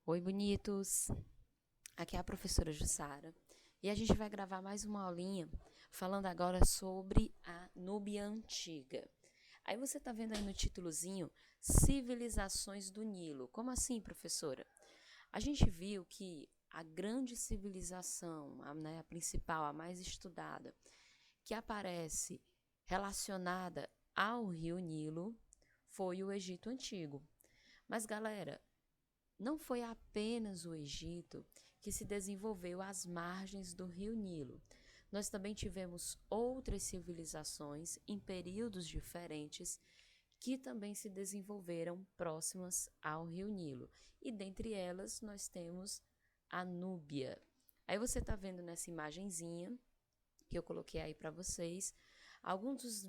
Oi, bonitos! Aqui é a professora Jussara e a gente vai gravar mais uma aulinha falando agora sobre a Núbia Antiga. Aí você tá vendo aí no títulozinho Civilizações do Nilo. Como assim, professora? A gente viu que a grande civilização, a principal, a mais estudada, que aparece relacionada ao Rio Nilo, foi o Egito Antigo. Mas, galera, não foi apenas o Egito que se desenvolveu às margens do rio Nilo. Nós também tivemos outras civilizações em períodos diferentes que também se desenvolveram próximas ao rio Nilo. E dentre elas nós temos a Núbia. Aí você está vendo nessa imagenzinha que eu coloquei aí para vocês alguns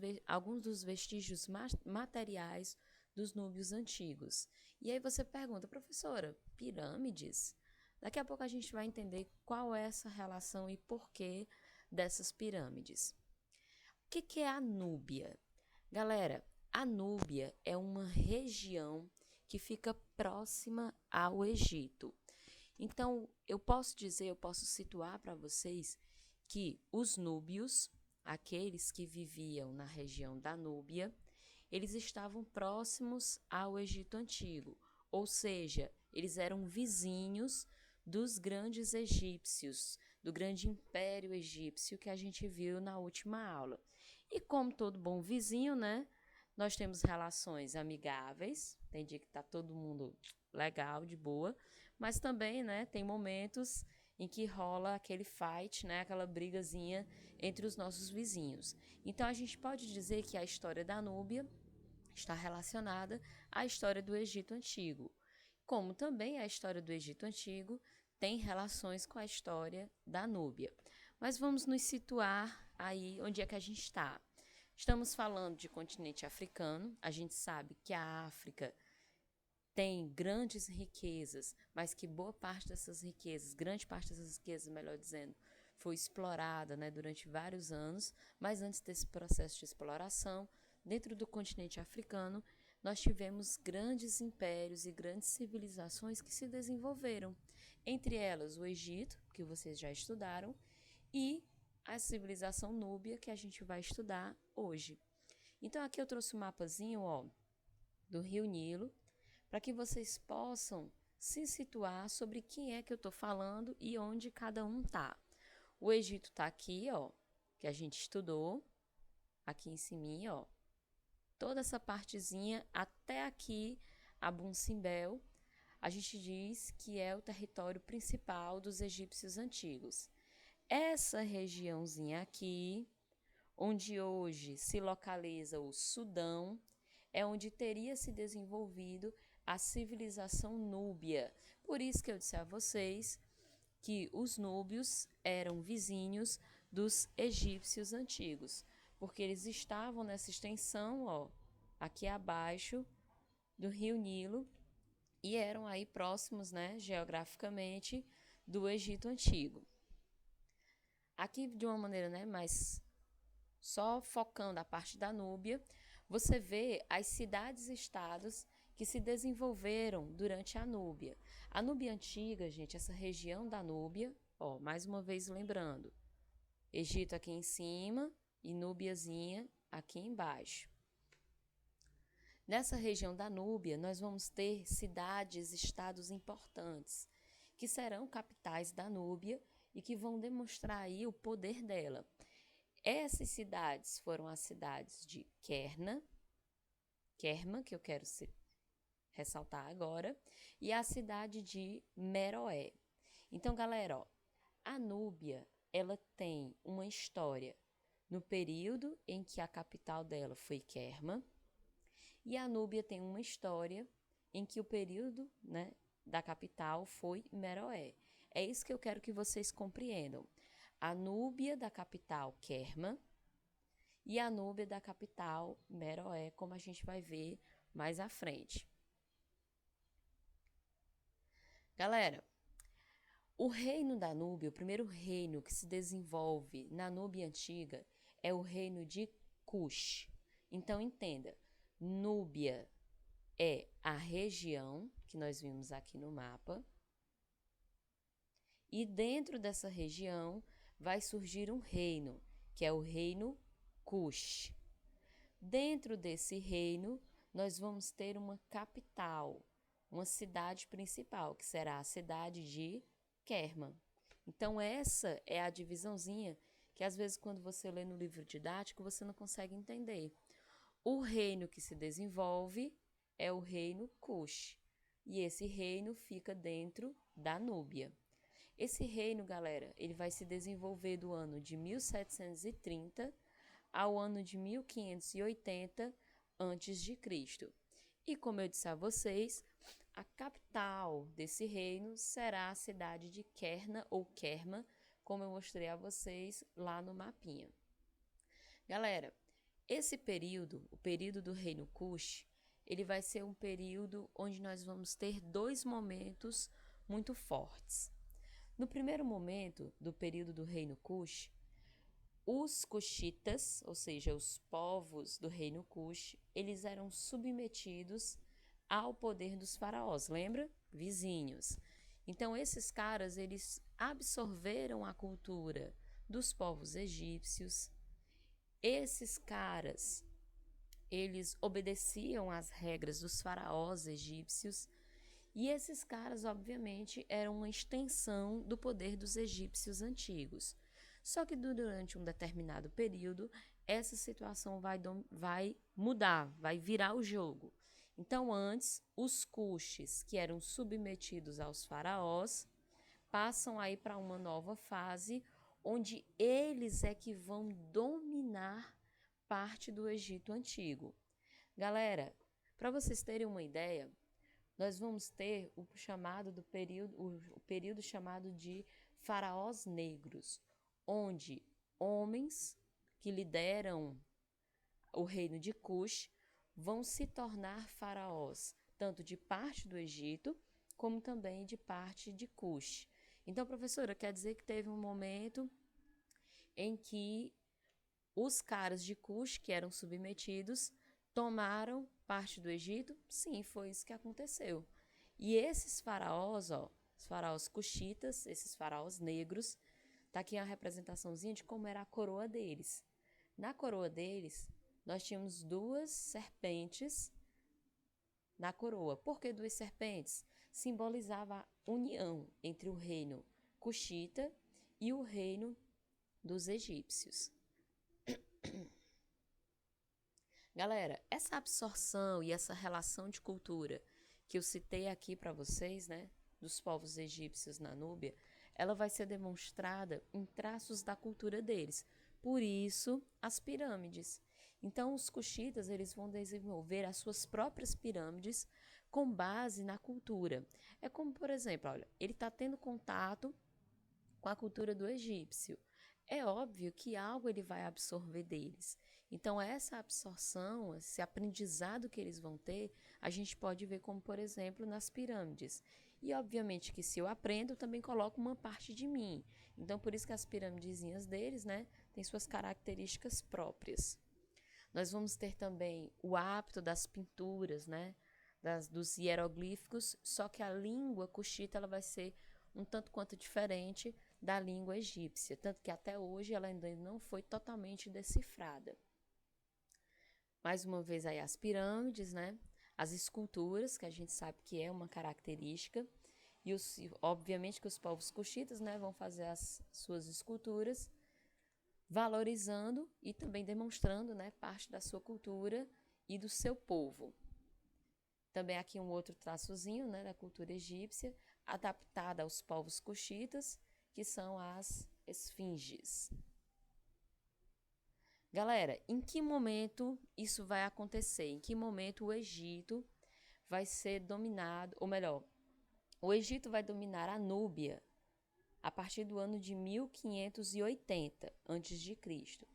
dos vestígios materiais dos núbios antigos. E aí você pergunta, professora, pirâmides? Daqui a pouco a gente vai entender qual é essa relação e porquê dessas pirâmides. O que é a Núbia? Galera, a Núbia é uma região que fica próxima ao Egito. Então, eu posso situar para vocês que os núbios, aqueles que viviam na região da Núbia, eles estavam próximos ao Egito Antigo, ou seja, eles eram vizinhos dos grandes egípcios, do grande império egípcio que a gente viu na última aula. E como todo bom vizinho, né? Nós temos relações amigáveis, tem dia que tá todo mundo legal, de boa, mas também, né, tem momentos em que rola aquele fight, né, aquela brigazinha entre os nossos vizinhos. Então a gente pode dizer que a história da Núbia está relacionada à história do Egito Antigo, como também a história do Egito Antigo tem relações com a história da Núbia. Mas vamos nos situar aí onde é que a gente está. Estamos falando de continente africano, a gente sabe que a África tem grandes riquezas, mas que boa parte dessas riquezas, grande parte dessas riquezas, melhor dizendo, foi explorada, né, durante vários anos, mas antes desse processo de exploração, dentro do continente africano, nós tivemos grandes impérios e grandes civilizações que se desenvolveram, entre elas o Egito, que vocês já estudaram, e a civilização núbia, que a gente vai estudar hoje. Então aqui eu trouxe um mapazinho, ó, do Rio Nilo, para que vocês possam se situar sobre quem é que eu estou falando e onde cada um está. O Egito está aqui, ó, que a gente estudou, aqui em cima, ó. Toda essa partezinha até aqui, Abu Simbel, a gente diz que é o território principal dos egípcios antigos. Essa regiãozinha aqui, onde hoje se localiza o Sudão, é onde teria se desenvolvido a civilização núbia. Por isso que eu disse a vocês que os núbios eram vizinhos dos egípcios antigos, porque eles estavam nessa extensão, ó, aqui abaixo do Rio Nilo e eram aí próximos, né, geograficamente do Egito Antigo. Aqui de uma maneira, né, mais só focando a parte da Núbia, você vê as cidades-estados que se desenvolveram durante a Núbia. A Núbia antiga, gente, essa região da Núbia, ó, mais uma vez lembrando, Egito aqui em cima e Núbiazinha aqui embaixo. Nessa região da Núbia, nós vamos ter cidades-estados importantes, que serão capitais da Núbia e que vão demonstrar aí o poder dela. Essas cidades foram as cidades de Kerma, que eu quero ressaltar agora, e a cidade de Meroé. Então, galera, ó, a Núbia, ela tem uma história no período em que a capital dela foi Kerma, e a Núbia tem uma história em que o período, né, da capital foi Meroé. É isso que eu quero que vocês compreendam. A Núbia da capital Kerma e a Núbia da capital Meroé, como a gente vai ver mais à frente. Galera, o reino da Núbia, o primeiro reino que se desenvolve na Núbia antiga é o reino de Cush. Então entenda, Núbia é a região que nós vimos aqui no mapa, E dentro dessa região vai surgir um reino, que é o reino Kush. Dentro desse reino, nós vamos ter uma capital, uma cidade principal, que será a cidade de Kerman. Então, essa é a divisãozinha que, às vezes, quando você lê no livro didático, você não consegue entender. O reino que se desenvolve é o reino Kush, e esse reino fica dentro da Núbia. Esse reino, galera, ele vai se desenvolver do ano de 1730 ao ano de 1580 a.C. E como eu disse a vocês, a capital desse reino será a cidade de Kerna ou Kerma, como eu mostrei a vocês lá no mapinha. Galera, esse período, o período do reino Kush, ele vai ser um período onde nós vamos ter dois momentos muito fortes. No primeiro momento do período do reino Kush, os Kushitas, ou seja, os povos do reino Kush, eles eram submetidos ao poder dos faraós, lembra? Vizinhos. Então, esses caras, eles absorveram a cultura dos povos egípcios. Esses caras, eles obedeciam às regras dos faraós egípcios. E esses caras, obviamente, eram uma extensão do poder dos egípcios antigos. Só que durante um determinado período, essa situação vai mudar, vai virar o jogo. Então, antes, os Kushis, que eram submetidos aos faraós, passam aí para uma nova fase, onde eles é que vão dominar parte do Egito Antigo. Galera, para vocês terem uma ideia, nós vamos ter o período chamado de faraós negros, onde homens que lideram o reino de Kush vão se tornar faraós, tanto de parte do Egito, como também de parte de Kush. Então, professora, quer dizer que teve um momento em que os caras de Kush, que eram submetidos, tomaram parte do Egito? Sim, foi isso que aconteceu. E esses faraós, os faraós cuxitas, esses faraós negros, tá aqui a representaçãozinha de como era a coroa deles. Na coroa deles, nós tínhamos duas serpentes na coroa. Por que duas serpentes? Simbolizava a união entre o reino cuxita e o reino dos egípcios. Galera, essa absorção e essa relação de cultura que eu citei aqui para vocês, né, dos povos egípcios na Núbia, ela vai ser demonstrada em traços da cultura deles. Por isso, as pirâmides. Então, os cuxitas, eles vão desenvolver as suas próprias pirâmides com base na cultura. É como, por exemplo, olha, ele está tendo contato com a cultura do egípcio. É óbvio que algo ele vai absorver deles. Então, essa absorção, esse aprendizado que eles vão ter, a gente pode ver como, por exemplo, nas pirâmides. E, obviamente, que se eu aprendo, eu também coloco uma parte de mim. Então, por isso que as piramidezinhas deles, né, têm suas características próprias. Nós vamos ter também o hábito das pinturas, né, dos hieroglíficos, só que a língua cuxita ela vai ser um tanto quanto diferente da língua egípcia, tanto que até hoje ela ainda não foi totalmente decifrada. Mais uma vez aí as pirâmides, né? As esculturas, que a gente sabe que é uma característica, e obviamente que os povos cuxitas, né, vão fazer as suas esculturas, valorizando e também demonstrando, né, parte da sua cultura e do seu povo. Também aqui um outro traçozinho, né, da cultura egípcia, adaptada aos povos cuxitas, que são as esfinges. Galera, em que momento isso vai acontecer? Em que momento o Egito vai ser dominado, ou melhor, o Egito vai dominar a Núbia a partir do ano de 1580 a.C.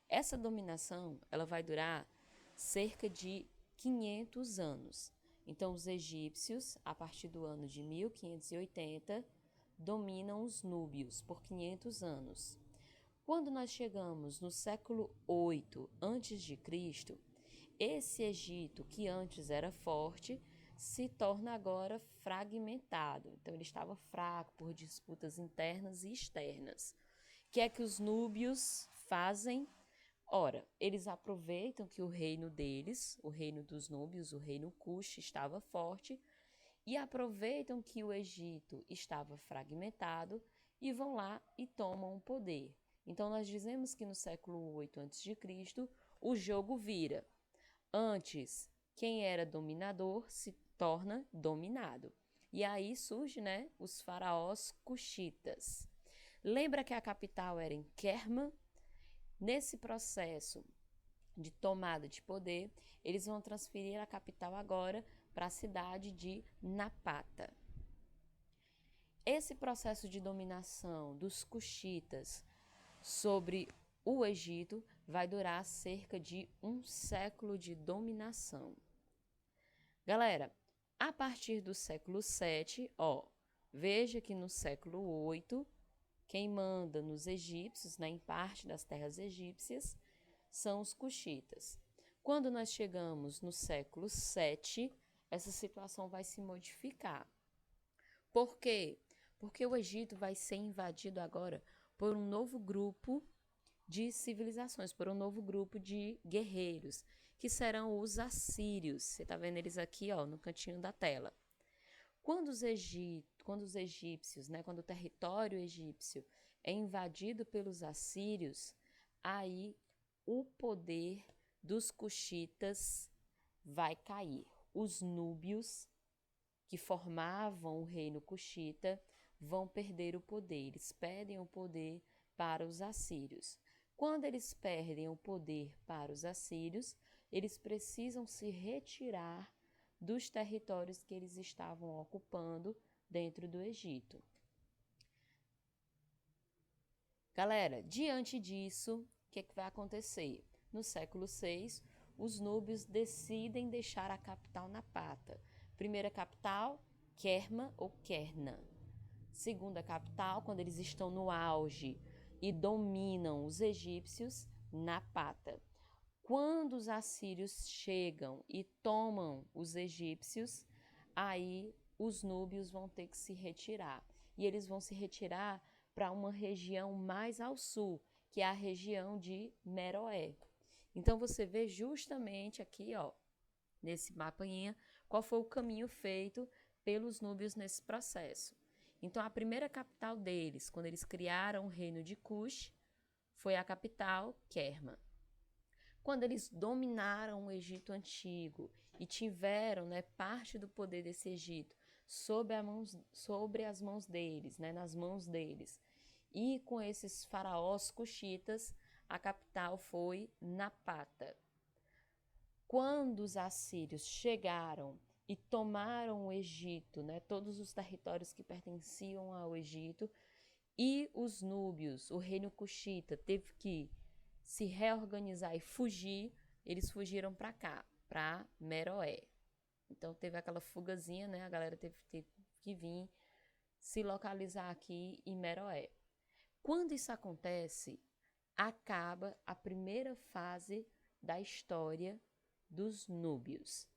Essa dominação, ela vai durar cerca de 500 anos. Então, os egípcios, a partir do ano de 1580, dominam os núbios por 500 anos. Quando nós chegamos no século 8 a.C., esse Egito, que antes era forte, se torna agora fragmentado. Então, ele estava fraco por disputas internas e externas. O que é que os núbios fazem? Ora, eles aproveitam que o reino deles, o reino dos núbios, o reino Cush, estava forte, e aproveitam que o Egito estava fragmentado e vão lá e tomam o poder. Então, nós dizemos que no século 8 a.C., o jogo vira. Antes, quem era dominador se torna dominado. E aí surge, os faraós cuxitas. Lembra que a capital era em Kerma? Nesse processo de tomada de poder, eles vão transferir a capital agora para a cidade de Napata. Esse processo de dominação dos cuxitas sobre o Egito vai durar cerca de 1 século de dominação. Galera, a partir do século 7, veja que no século 8, quem manda nos egípcios, em parte das terras egípcias, são os cuxitas. Quando nós chegamos no século 7, essa situação vai se modificar. Por quê? Porque o Egito vai ser invadido agora por um novo grupo de civilizações, por um novo grupo de guerreiros, que serão os assírios. Você está vendo eles aqui, no cantinho da tela. Quando os egípcios, quando o território egípcio é invadido pelos assírios, aí o poder dos cuxitas vai cair. Os núbios, que formavam o reino cuxita, vão perder o poder. Eles perdem o poder para os assírios. Quando eles perdem o poder para os assírios, eles precisam se retirar dos territórios que eles estavam ocupando dentro do Egito. Galera, diante disso, o que vai acontecer? No século 6, os núbios decidem deixar a capital Napata. Primeira capital, Kerma ou Kerna. Segunda capital, quando eles estão no auge e dominam os egípcios, Napata. Quando os assírios chegam e tomam os egípcios, aí os núbios vão ter que se retirar. E eles vão se retirar para uma região mais ao sul, que é a região de Meroé. Então, você vê justamente aqui, nesse mapainha, qual foi o caminho feito pelos núbios nesse processo. Então, a primeira capital deles, quando eles criaram o reino de Cush, foi a capital Kerma. Quando eles dominaram o Egito Antigo e tiveram parte do poder desse Egito sobre as mãos deles, nas mãos deles, e com esses faraós cuxitas, a capital foi Napata. Quando os assírios chegaram e tomaram o Egito, todos os territórios que pertenciam ao Egito, e os núbios, o reino cuxita, teve que se reorganizar e fugir, eles fugiram para cá, para Meroé. Então teve aquela fugazinha, a galera teve que vir se localizar aqui em Meroé. Quando isso acontece, acaba a primeira fase da história dos núbios.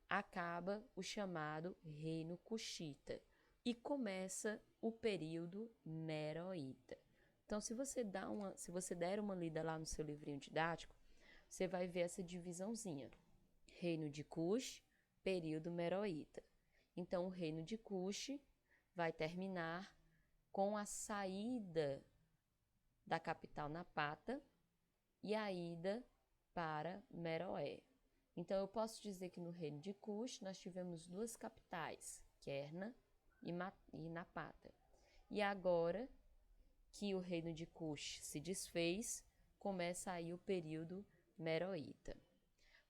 Acaba o chamado reino cuxita e começa o período meroíta. Então, se você der uma lida lá no seu livrinho didático, você vai ver essa divisãozinha. Reino de Cush, período meroíta. Então, o reino de Cush vai terminar com a saída da capital Napata e a ida para Meroé. Então, eu posso dizer que no reino de Cush nós tivemos 2 capitais, Kerna e Napata. E agora que o reino de Cush se desfez, começa aí o período meroíta.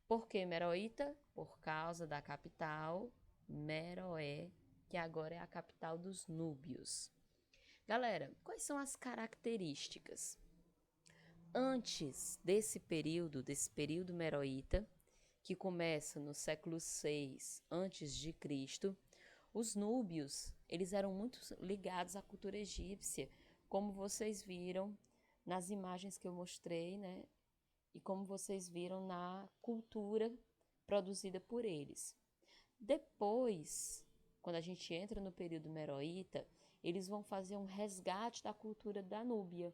Por que meroíta? Por causa da capital Meroé, que agora é a capital dos núbios. Galera, quais são as características? Antes desse período meroíta, que começa no século 6 a.C., os núbios, eles eram muito ligados à cultura egípcia, como vocês viram nas imagens que eu mostrei, e como vocês viram na cultura produzida por eles. Depois, quando a gente entra no período meroíta, eles vão fazer um resgate da cultura da Núbia.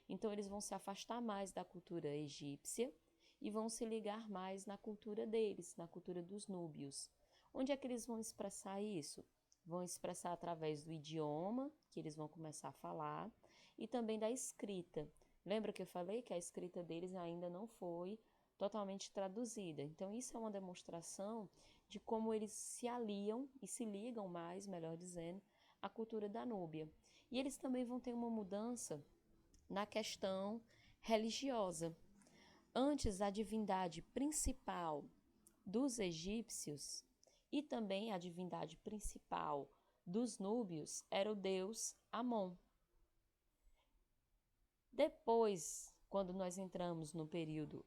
Então, eles vão se afastar mais da cultura egípcia e vão se ligar mais na cultura deles, na cultura dos núbios. Onde é que eles vão expressar isso? Vão expressar através do idioma, que eles vão começar a falar, e também da escrita. Lembra que eu falei que a escrita deles ainda não foi totalmente traduzida? Então, isso é uma demonstração de como eles se aliam e se ligam mais, melhor dizendo, à cultura da Núbia. E eles também vão ter uma mudança na questão religiosa. Antes, a divindade principal dos egípcios e também a divindade principal dos núbios era o deus Amon. Depois, quando nós entramos no período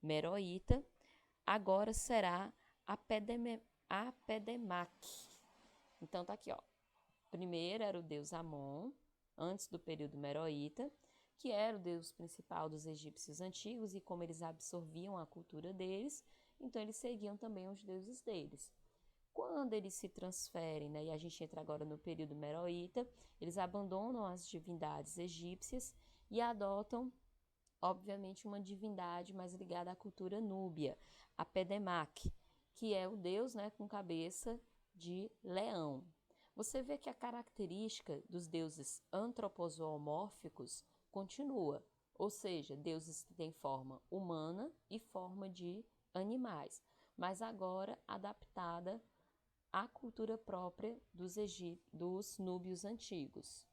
meroíta, agora será Apedemac. Então tá aqui, ó. Primeiro era o deus Amon, antes do período meroíta, que era o deus principal dos egípcios antigos, e como eles absorviam a cultura deles, então eles seguiam também os deuses deles. Quando eles se transferem, né, e a gente entra agora no período meroíta, eles abandonam as divindades egípcias e adotam, obviamente, uma divindade mais ligada à cultura núbia, a Pedemac, que é o deus, né, com cabeça de leão. Você vê que a característica dos deuses antropozoomórficos continua, ou seja, deuses que têm forma humana e forma de animais, mas agora adaptada à cultura própria dos núbios antigos.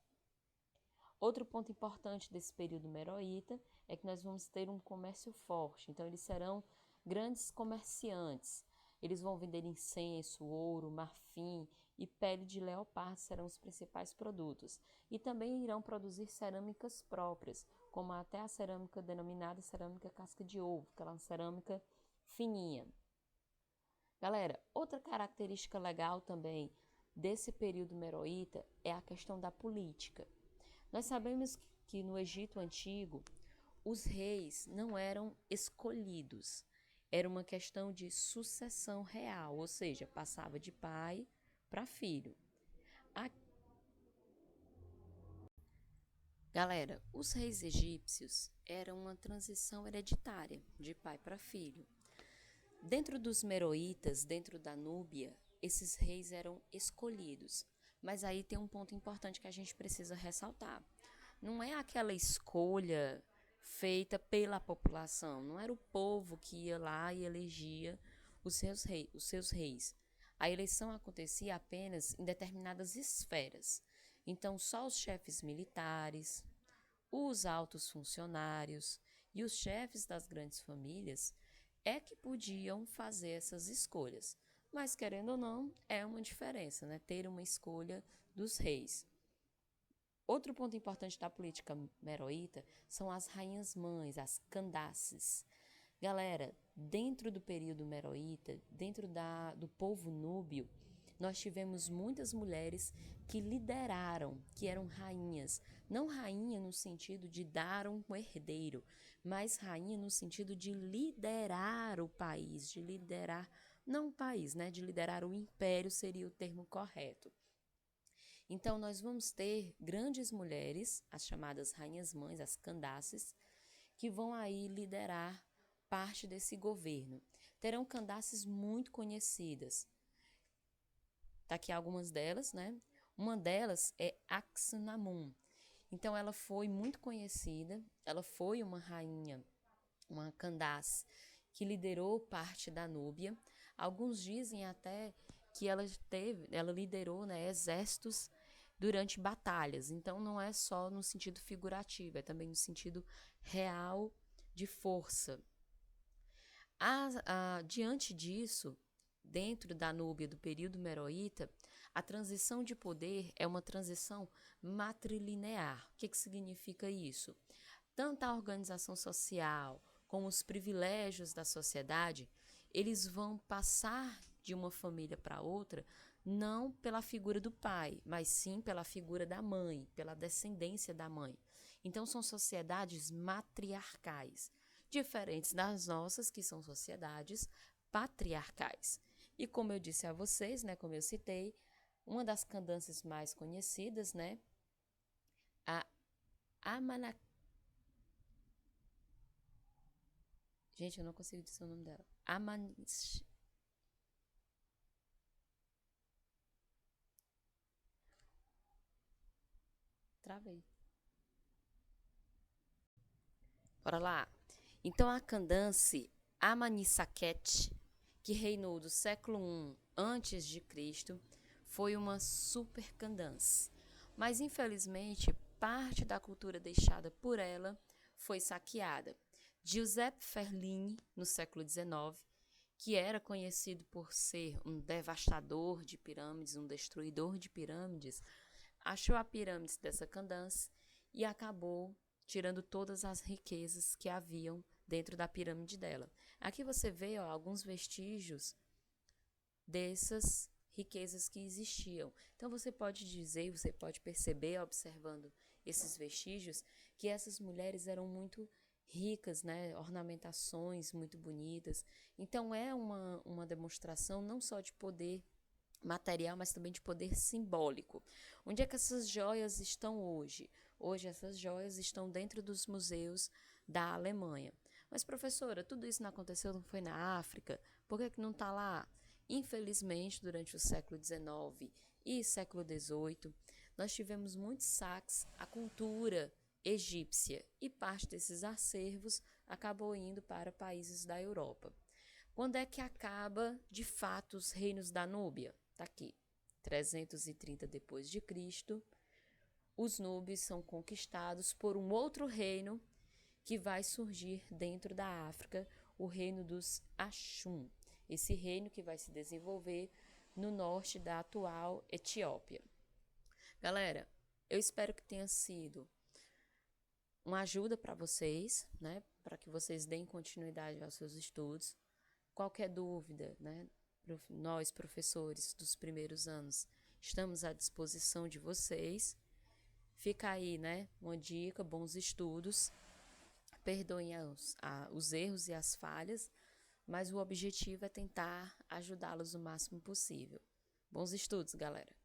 Outro ponto importante desse período meroíta é que nós vamos ter um comércio forte, então eles serão grandes comerciantes. Eles vão vender incenso, ouro, marfim e pele de leopardo serão os principais produtos. E também irão produzir cerâmicas próprias, como até a cerâmica denominada cerâmica casca de ovo, aquela cerâmica fininha. Galera, outra característica legal também desse período meroíta é a questão da política. Nós sabemos que no Egito Antigo, os reis não eram escolhidos. Era uma questão de sucessão real, ou seja, passava de pai para filho. Galera, os reis egípcios eram uma transição hereditária de pai para filho. Dentro dos meroítas, dentro da Núbia, esses reis eram escolhidos. Mas aí tem um ponto importante que a gente precisa ressaltar. Não é aquela escolha feita pela população, não era o povo que ia lá e elegia os seus reis. A eleição acontecia apenas em determinadas esferas. Então, só os chefes militares, os altos funcionários e os chefes das grandes famílias é que podiam fazer essas escolhas. Mas, querendo ou não, é uma diferença, né? Ter uma escolha dos reis. Outro ponto importante da política meroíta são as rainhas-mães, as Candaces. Galera, dentro do período meroíta, dentro do povo núbio, nós tivemos muitas mulheres que lideraram, que eram rainhas. Não rainha no sentido de dar um herdeiro, mas rainha no sentido de liderar o país, de liderar, não o país, né? De liderar o império seria o termo correto. Então, nós vamos ter grandes mulheres, as chamadas rainhas-mães, as Candaces, que vão aí liderar parte desse governo. Terão Candaces muito conhecidas. Tá aqui algumas delas, né? Uma delas é Axnamun. Então, ela foi muito conhecida, ela foi uma rainha, uma Candace, que liderou parte da Núbia. Alguns dizem até que ela liderou, né, exércitos durante batalhas. Então, não é só no sentido figurativo, é também no sentido real de força. Diante disso, dentro da Núbia do período meroíta, a transição de poder é uma transição matrilinear. O que significa isso? Tanto a organização social como os privilégios da sociedade, eles vão passar de uma família para outra, não pela figura do pai, mas sim pela figura da mãe, pela descendência da mãe. Então, são sociedades matriarcais, diferentes das nossas, que são sociedades patriarcais. E como eu disse a vocês, né, como eu citei, uma das candâncias mais conhecidas, né, a Amana... Gente, eu não consigo dizer o nome dela. Travei. Bora lá. Então, a Candance Amanisaket, que reinou do século I antes de Cristo, foi uma super Candance. Mas, infelizmente, parte da cultura deixada por ela foi saqueada. Giuseppe Ferlini, no século XIX, que era conhecido por ser um devastador de pirâmides, um destruidor de pirâmides, achou a pirâmide dessa Candance e acabou tirando todas as riquezas que haviam dentro da pirâmide dela. Aqui você vê alguns vestígios dessas riquezas que existiam. Então você pode dizer, você pode perceber, observando esses vestígios, que essas mulheres eram muito ricas, né? Ornamentações muito bonitas. Então é uma demonstração não só de poder material, mas também de poder simbólico. Onde é que essas joias estão hoje? Hoje essas joias estão dentro dos museus da Alemanha. Mas, professora, tudo isso não aconteceu, não foi na África? Por que não está lá? Infelizmente, durante o século XIX e século XVIII, nós tivemos muitos saques à cultura egípcia e parte desses acervos acabou indo para países da Europa. Quando é que acaba, de fato, os reinos da Núbia? Está aqui, 330 depois de Cristo. Os núbios são conquistados por um outro reino que vai surgir dentro da África, o reino dos Axum. Esse reino que vai se desenvolver no norte da atual Etiópia. Galera, eu espero que tenha sido uma ajuda para vocês, né? Para que vocês deem continuidade aos seus estudos. Qualquer dúvida, né? Nós, professores dos primeiros anos, estamos à disposição de vocês. Fica aí, né? Uma dica, bons estudos. Perdoem os erros e as falhas, mas o objetivo é tentar ajudá-los o máximo possível. Bons estudos, galera!